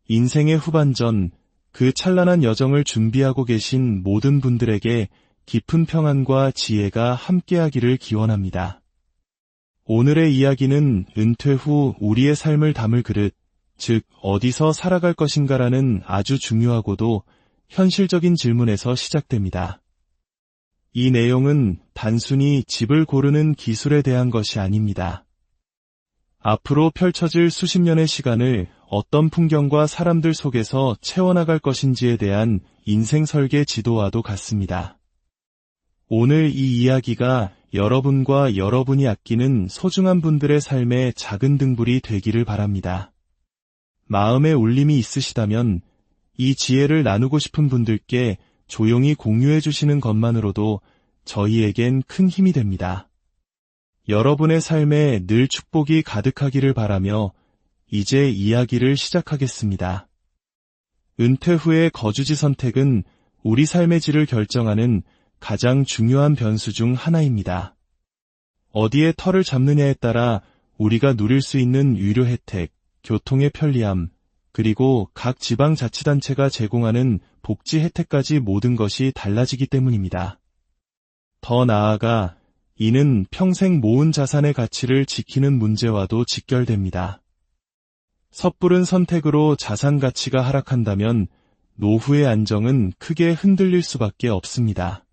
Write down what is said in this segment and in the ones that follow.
인생의 후반전, 그 찬란한 여정을 준비하고 계신 모든 분들에게 깊은 평안과 지혜가 함께하기를 기원합니다. 오늘의 이야기는 은퇴 후 우리의 삶을 담을 그릇, 즉 어디서 살아갈 것인가라는 아주 중요하고도 현실적인 질문에서 시작됩니다. 이 내용은 단순히 집을 고르는 기술에 대한 것이 아닙니다. 앞으로 펼쳐질 수십 년의 시간을 어떤 풍경과 사람들 속에서 채워나갈 것인지에 대한 인생 설계 지도와도 같습니다. 오늘 이 이야기가 여러분과 여러분이 아끼는 소중한 분들의 삶의 작은 등불이 되기를 바랍니다. 마음에 울림이 있으시다면 이 지혜를 나누고 싶은 분들께 조용히 공유해 주시는 것만으로도 저희에겐 큰 힘이 됩니다. 여러분의 삶에 늘 축복이 가득하기를 바라며 이제 이야기를 시작하겠습니다. 은퇴 후의 거주지 선택은 우리 삶의 질을 결정하는 가장 중요한 변수 중 하나입니다. 어디에 터를 잡느냐에 따라 우리가 누릴 수 있는 유료 혜택, 교통의 편리함, 그리고 각 지방자치단체가 제공하는 복지 혜택까지 모든 것이 달라지기 때문입니다. 더 나아가 이는 평생 모은 자산의 가치를 지키는 문제와도 직결됩니다. 섣부른 선택으로 자산 가치가 하락한다면 노후의 안정은 크게 흔들릴 수밖에 없습니다.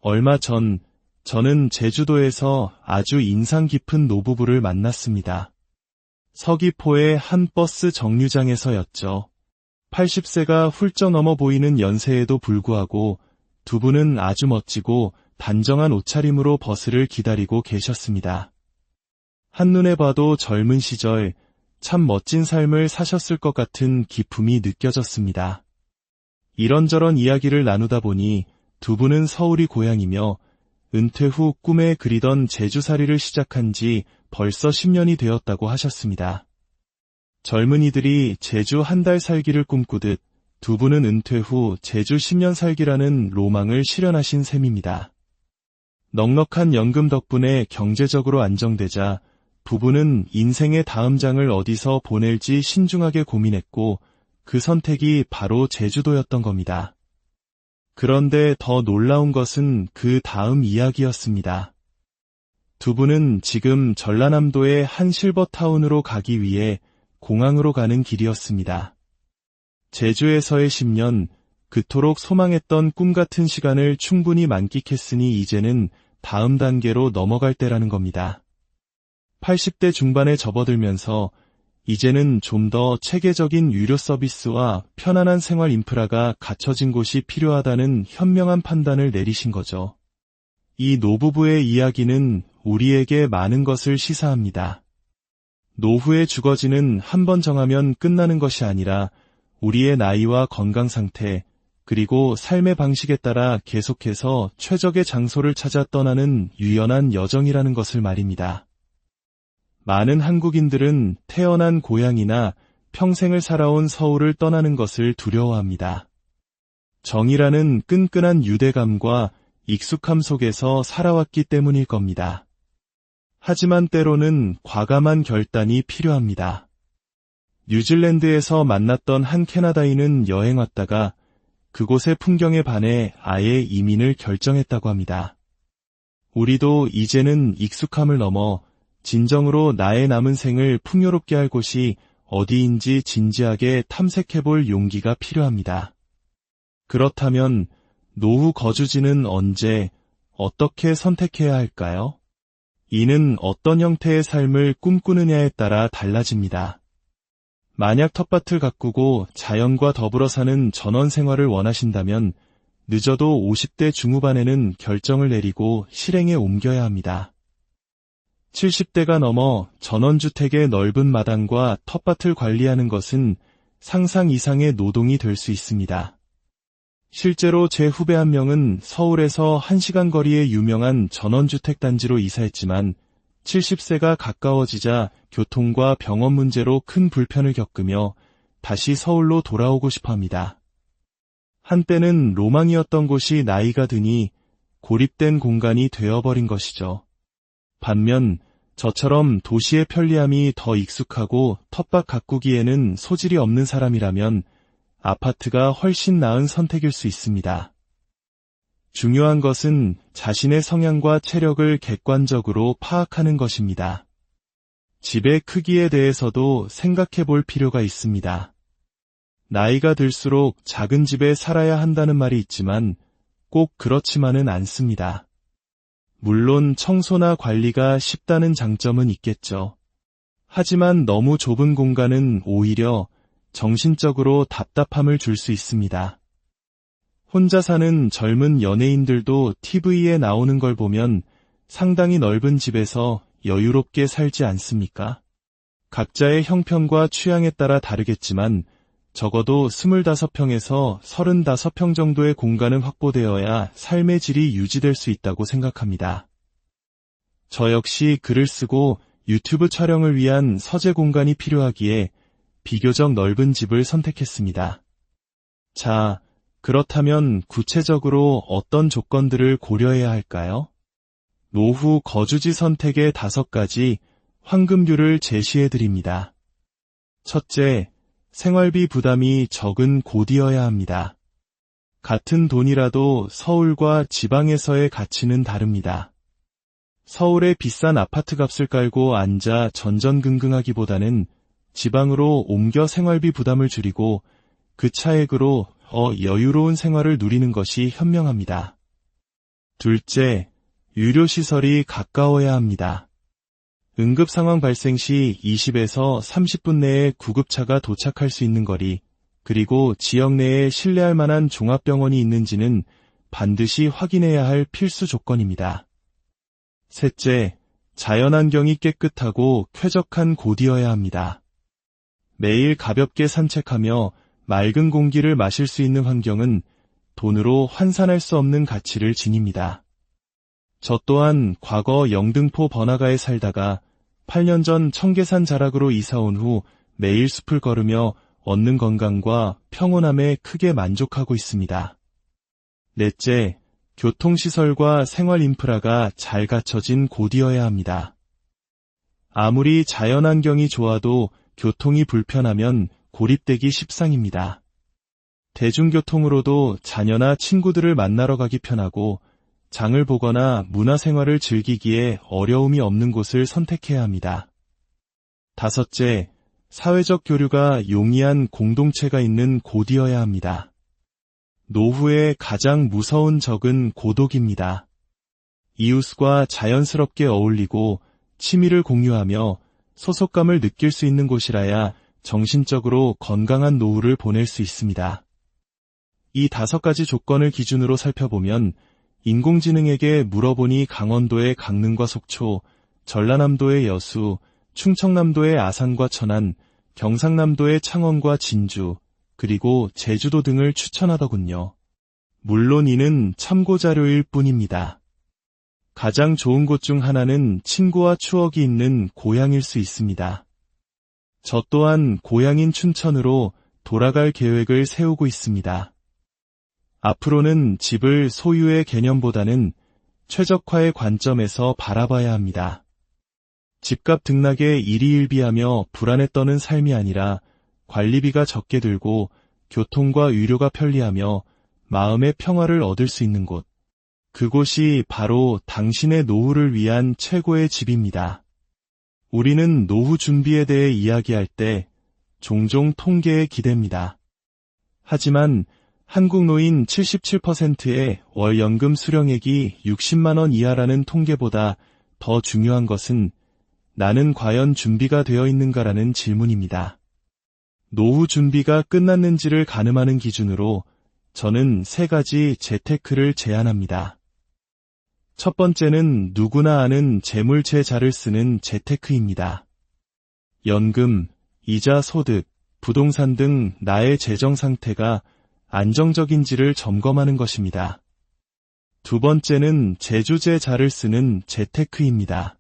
얼마 전 저는 제주도에서 아주 인상 깊은 노부부를 만났습니다. 서귀포의 한 버스 정류장에서였죠. 80세가 훌쩍 넘어 보이는 연세에도 불구하고 두 분은 아주 멋지고 단정한 옷차림으로 버스를 기다리고 계셨습니다. 한눈에 봐도 젊은 시절 참 멋진 삶을 사셨을 것 같은 기품이 느껴졌습니다. 이런저런 이야기를 나누다 보니 두 분은 서울이 고향이며 은퇴 후 꿈에 그리던 제주살이를 시작한 지 벌써 10년이 되었다고 하셨습니다. 젊은이들이 제주 한 달 살기를 꿈꾸듯 두 분은 은퇴 후 제주 10년 살기라는 로망을 실현하신 셈입니다. 넉넉한 연금 덕분에 경제적으로 안정되자 부부는 인생의 다음 장을 어디서 보낼지 신중하게 고민했고 그 선택이 바로 제주도였던 겁니다. 그런데 더 놀라운 것은 그 다음 이야기였습니다. 두 분은 지금 전라남도의 한 실버타운으로 가기 위해 공항으로 가는 길이었습니다. 제주에서의 10년, 그토록 소망했던 꿈같은 시간을 충분히 만끽했으니 이제는 다음 단계로 넘어갈 때라는 겁니다. 80대 중반에 접어들면서 이제는 좀 더 체계적인 유료 서비스와 편안한 생활 인프라가 갖춰진 곳이 필요하다는 현명한 판단을 내리신 거죠. 이 노부부의 이야기는 우리에게 많은 것을 시사합니다. 노후의 주거지는 한 번 정하면 끝나는 것이 아니라 우리의 나이와 건강 상태, 그리고 삶의 방식에 따라 계속해서 최적의 장소를 찾아 떠나는 유연한 여정이라는 것을 말입니다. 많은 한국인들은 태어난 고향이나 평생을 살아온 서울을 떠나는 것을 두려워합니다. 정이라는 끈끈한 유대감과 익숙함 속에서 살아왔기 때문일 겁니다. 하지만 때로는 과감한 결단이 필요합니다. 뉴질랜드에서 만났던 한 캐나다인은 여행 왔다가 그곳의 풍경에 반해 아예 이민을 결정했다고 합니다. 우리도 이제는 익숙함을 넘어 진정으로 나의 남은 생을 풍요롭게 할 곳이 어디인지 진지하게 탐색해볼 용기가 필요합니다. 그렇다면 노후 거주지는 언제, 어떻게 선택해야 할까요? 이는 어떤 형태의 삶을 꿈꾸느냐에 따라 달라집니다. 만약 텃밭을 가꾸고 자연과 더불어 사는 전원 생활을 원하신다면 늦어도 50대 중후반에는 결정을 내리고 실행에 옮겨야 합니다. 70대가 넘어 전원주택의 넓은 마당과 텃밭을 관리하는 것은 상상 이상의 노동이 될 수 있습니다. 실제로 제 후배 한 명은 서울에서 1시간 거리의 유명한 전원주택 단지로 이사했지만 70세가 가까워지자 교통과 병원 문제로 큰 불편을 겪으며 다시 서울로 돌아오고 싶어 합니다. 한때는 로망이었던 곳이 나이가 드니 고립된 공간이 되어버린 것이죠. 반면 저처럼 도시의 편리함이 더 익숙하고 텃밭 가꾸기에는 소질이 없는 사람이라면 아파트가 훨씬 나은 선택일 수 있습니다. 중요한 것은 자신의 성향과 체력을 객관적으로 파악하는 것입니다. 집의 크기에 대해서도 생각해 볼 필요가 있습니다. 나이가 들수록 작은 집에 살아야 한다는 말이 있지만 꼭 그렇지만은 않습니다. 물론 청소나 관리가 쉽다는 장점은 있겠죠. 하지만 너무 좁은 공간은 오히려 정신적으로 답답함을 줄 수 있습니다. 혼자 사는 젊은 연예인들도 TV에 나오는 걸 보면 상당히 넓은 집에서 여유롭게 살지 않습니까? 각자의 형편과 취향에 따라 다르겠지만 적어도 25평에서 35평 정도의 공간은 확보되어야 삶의 질이 유지될 수 있다고 생각합니다. 저 역시 글을 쓰고 유튜브 촬영을 위한 서재 공간이 필요하기에 비교적 넓은 집을 선택했습니다. 자, 그렇다면 구체적으로 어떤 조건들을 고려해야 할까요? 노후 거주지 선택의 5가지 황금률을 제시해드립니다. 첫째, 생활비 부담이 적은 곳이어야 합니다. 같은 돈이라도 서울과 지방에서의 가치는 다릅니다. 서울에 비싼 아파트값을 깔고 앉아 전전긍긍하기보다는 지방으로 옮겨 생활비 부담을 줄이고 그 차액으로 여유로운 생활을 누리는 것이 현명합니다. 둘째, 유료시설이 가까워야 합니다. 응급상황 발생 시 20에서 30분 내에 구급차가 도착할 수 있는 거리, 그리고 지역 내에 신뢰할 만한 종합병원이 있는지는 반드시 확인해야 할 필수 조건입니다. 셋째, 자연환경이 깨끗하고 쾌적한 곳이어야 합니다. 매일 가볍게 산책하며 맑은 공기를 마실 수 있는 환경은 돈으로 환산할 수 없는 가치를 지닙니다. 저 또한 과거 영등포 번화가에 살다가 8년 전 청계산 자락으로 이사온 후 매일 숲을 걸으며 얻는 건강과 평온함에 크게 만족하고 있습니다. 넷째, 교통시설과 생활 인프라가 잘 갖춰진 곳이어야 합니다. 아무리 자연환경이 좋아도 교통이 불편하면 고립되기 십상입니다. 대중교통으로도 자녀나 친구들을 만나러 가기 편하고 장을 보거나 문화생활을 즐기기에 어려움이 없는 곳을 선택해야 합니다. 다섯째, 사회적 교류가 용이한 공동체가 있는 곳이어야 합니다. 노후의 가장 무서운 적은 고독입니다. 이웃과 자연스럽게 어울리고 취미를 공유하며 소속감을 느낄 수 있는 곳이라야 정신적으로 건강한 노후를 보낼 수 있습니다. 이 5가지 조건을 기준으로 살펴보면 인공지능에게 물어보니 강원도의 강릉과 속초, 전라남도의 여수, 충청남도의 아산과 천안, 경상남도의 창원과 진주, 그리고 제주도 등을 추천하더군요. 물론 이는 참고자료일 뿐입니다. 가장 좋은 곳 중 하나는 친구와 추억이 있는 고향일 수 있습니다. 저 또한 고향인 춘천으로 돌아갈 계획을 세우고 있습니다. 앞으로는 집을 소유의 개념보다는 최적화의 관점에서 바라봐야 합니다. 집값 등락에 일희일비하며 불안에 떠는 삶이 아니라 관리비가 적게 들고 교통과 의료가 편리하며 마음의 평화를 얻을 수 있는 곳. 그곳이 바로 당신의 노후를 위한 최고의 집입니다. 우리는 노후 준비에 대해 이야기할 때 종종 통계에 기댑니다. 하지만 한국 노인 77%의 월 연금 수령액이 60만 원 이하라는 통계보다 더 중요한 것은 나는 과연 준비가 되어 있는가라는 질문입니다. 노후 준비가 끝났는지를 가늠하는 기준으로 저는 3가지 재테크를 제안합니다. 첫 번째는 누구나 아는 재물제자를 쓰는 재테크입니다. 연금, 이자 소득, 부동산 등 나의 재정 상태가 안정적인지를 점검하는 것입니다. 두 번째는 제주제자를 쓰는 재테크입니다.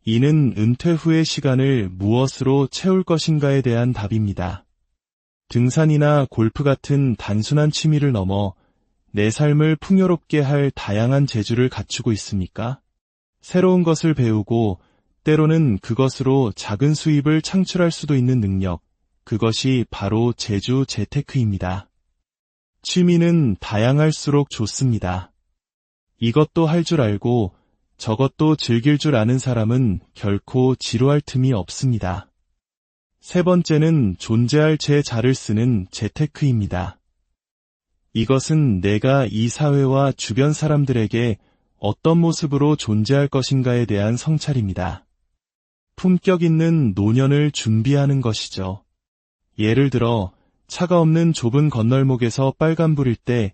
이는 은퇴 후의 시간을 무엇으로 채울 것인가에 대한 답입니다. 등산이나 골프 같은 단순한 취미를 넘어 내 삶을 풍요롭게 할 다양한 재주를 갖추고 있습니까? 새로운 것을 배우고 때로는 그것으로 작은 수입을 창출할 수도 있는 능력, 그것이 바로 재주 재테크입니다. 취미는 다양할수록 좋습니다. 이것도 할 줄 알고 저것도 즐길 줄 아는 사람은 결코 지루할 틈이 없습니다. 세 번째는 존재할 제 자를 쓰는 재테크입니다. 이것은 내가 이 사회와 주변 사람들에게 어떤 모습으로 존재할 것인가에 대한 성찰입니다. 품격 있는 노년을 준비하는 것이죠. 예를 들어 차가 없는 좁은 건널목에서 빨간불일 때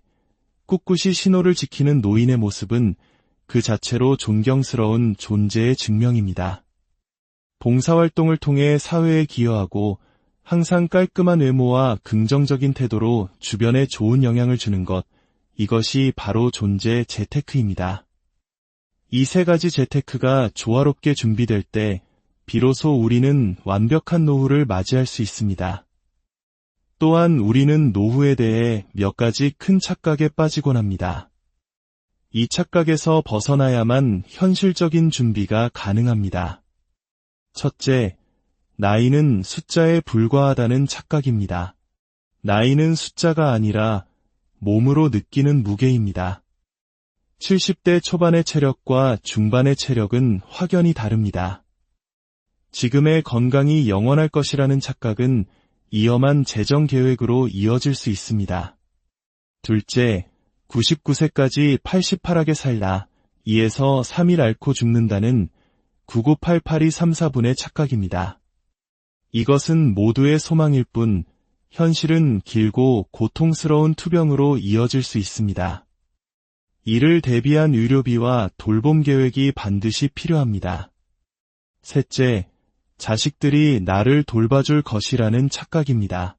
꿋꿋이 신호를 지키는 노인의 모습은 그 자체로 존경스러운 존재의 증명입니다. 봉사활동을 통해 사회에 기여하고 항상 깔끔한 외모와 긍정적인 태도로 주변에 좋은 영향을 주는 것, 이것이 바로 존재 재테크입니다. 이 세 가지 재테크가 조화롭게 준비될 때 비로소 우리는 완벽한 노후를 맞이할 수 있습니다. 또한 우리는 노후에 대해 몇 가지 큰 착각에 빠지곤 합니다. 이 착각에서 벗어나야만 현실적인 준비가 가능합니다. 첫째, 나이는 숫자에 불과하다는 착각입니다. 나이는 숫자가 아니라 몸으로 느끼는 무게입니다. 70대 초반의 체력과 중반의 체력은 확연히 다릅니다. 지금의 건강이 영원할 것이라는 착각은 위험한 재정 계획으로 이어질 수 있습니다. 둘째, 99세까지 88하게 살라 2에서 3일 앓고 죽는다는 9988이 3, 4분의 착각입니다. 이것은 모두의 소망일 뿐 현실은 길고 고통스러운 투병으로 이어질 수 있습니다. 이를 대비한 의료비와 돌봄 계획이 반드시 필요합니다. 셋째, 자식들이 나를 돌봐줄 것이라는 착각입니다.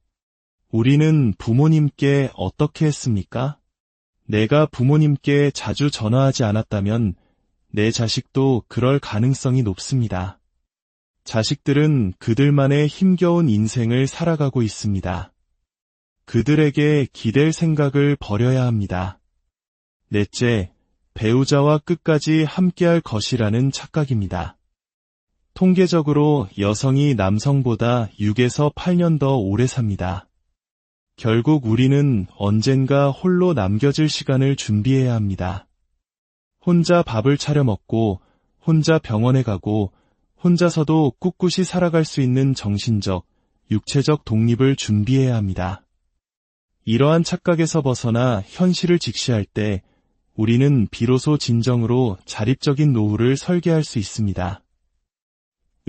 우리는 부모님께 어떻게 했습니까? 내가 부모님께 자주 전화하지 않았다면 내 자식도 그럴 가능성이 높습니다. 자식들은 그들만의 힘겨운 인생을 살아가고 있습니다. 그들에게 기댈 생각을 버려야 합니다. 넷째, 배우자와 끝까지 함께할 것이라는 착각입니다. 통계적으로 여성이 남성보다 6에서 8년 더 오래 삽니다. 결국 우리는 언젠가 홀로 남겨질 시간을 준비해야 합니다. 혼자 밥을 차려 먹고, 혼자 병원에 가고, 혼자서도 꿋꿋이 살아갈 수 있는 정신적, 육체적 독립을 준비해야 합니다. 이러한 착각에서 벗어나 현실을 직시할 때 우리는 비로소 진정으로 자립적인 노후를 설계할 수 있습니다.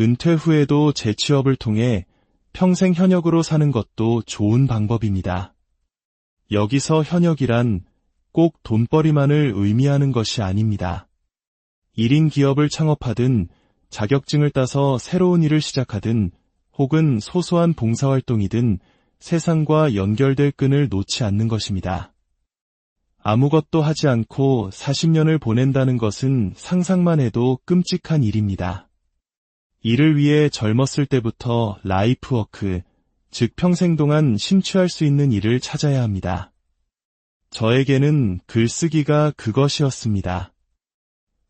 은퇴 후에도 재취업을 통해 평생 현역으로 사는 것도 좋은 방법입니다. 여기서 현역이란 꼭 돈벌이만을 의미하는 것이 아닙니다. 1인 기업을 창업하든 자격증을 따서 새로운 일을 시작하든 혹은 소소한 봉사활동이든 세상과 연결될 끈을 놓지 않는 것입니다. 아무것도 하지 않고 40년을 보낸다는 것은 상상만 해도 끔찍한 일입니다. 이를 위해 젊었을 때부터 라이프워크, 즉 평생 동안 심취할 수 있는 일을 찾아야 합니다. 저에게는 글쓰기가 그것이었습니다.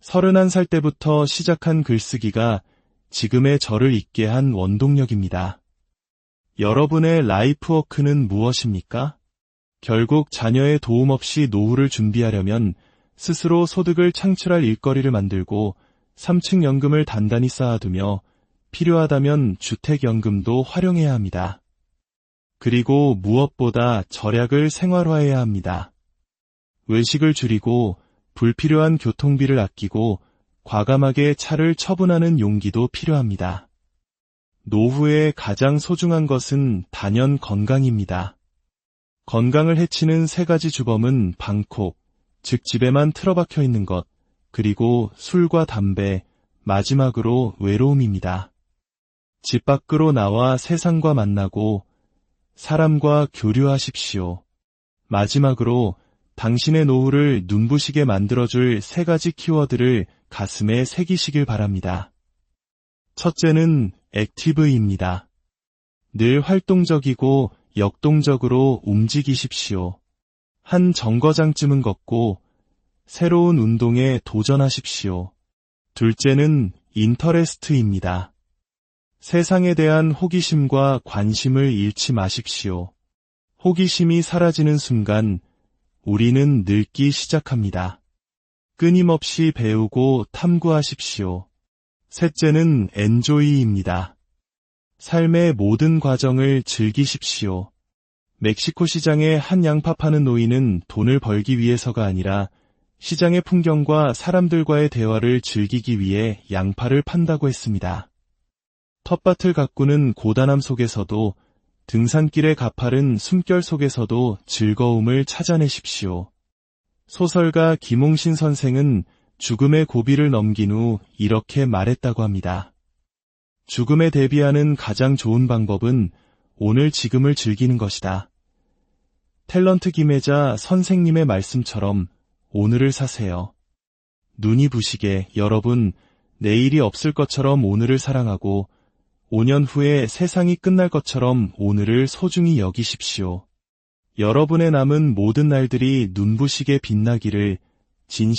31살 때부터 시작한 글쓰기가 지금의 저를 있게 한 원동력입니다. 여러분의 라이프워크는 무엇입니까? 결국 자녀의 도움 없이 노후를 준비하려면 스스로 소득을 창출할 일거리를 만들고 3층 연금을 단단히 쌓아두며 필요하다면 주택연금도 활용해야 합니다. 그리고 무엇보다 절약을 생활화해야 합니다. 외식을 줄이고 불필요한 교통비를 아끼고 과감하게 차를 처분하는 용기도 필요합니다. 노후에 가장 소중한 것은 단연 건강입니다. 건강을 해치는 세 가지 주범은 방콕, 즉 집에만 틀어박혀 있는 것, 그리고 술과 담배, 마지막으로 외로움입니다. 집 밖으로 나와 세상과 만나고 사람과 교류하십시오. 마지막으로 당신의 노후를 눈부시게 만들어줄 세 가지 키워드를 가슴에 새기시길 바랍니다. 첫째는 액티브입니다. 늘 활동적이고 역동적으로 움직이십시오. 한 정거장쯤은 걷고 새로운 운동에 도전하십시오. 둘째는 인터레스트입니다. 세상에 대한 호기심과 관심을 잃지 마십시오. 호기심이 사라지는 순간 우리는 늙기 시작합니다. 끊임없이 배우고 탐구하십시오. 셋째는 엔조이입니다. 삶의 모든 과정을 즐기십시오. 멕시코 시장에 한 양파 파는 노인은 돈을 벌기 위해서가 아니라 시장의 풍경과 사람들과의 대화를 즐기기 위해 양파를 판다고 했습니다. 텃밭을 가꾸는 고단함 속에서도 등산길의 가파른 숨결 속에서도 즐거움을 찾아내십시오. 소설가 김홍신 선생은 죽음의 고비를 넘긴 후 이렇게 말했다고 합니다. 죽음에 대비하는 가장 좋은 방법은 오늘 지금을 즐기는 것이다. 탤런트 김혜자 선생님의 말씀처럼 오늘을 사세요. 눈이 부시게 여러분, 내일이 없을 것처럼 오늘을 사랑하고 5년 후에 세상이 끝날 것처럼 오늘을 소중히 여기십시오. 여러분의 남은 모든 날들이 눈부시게 빛나기를 진심으로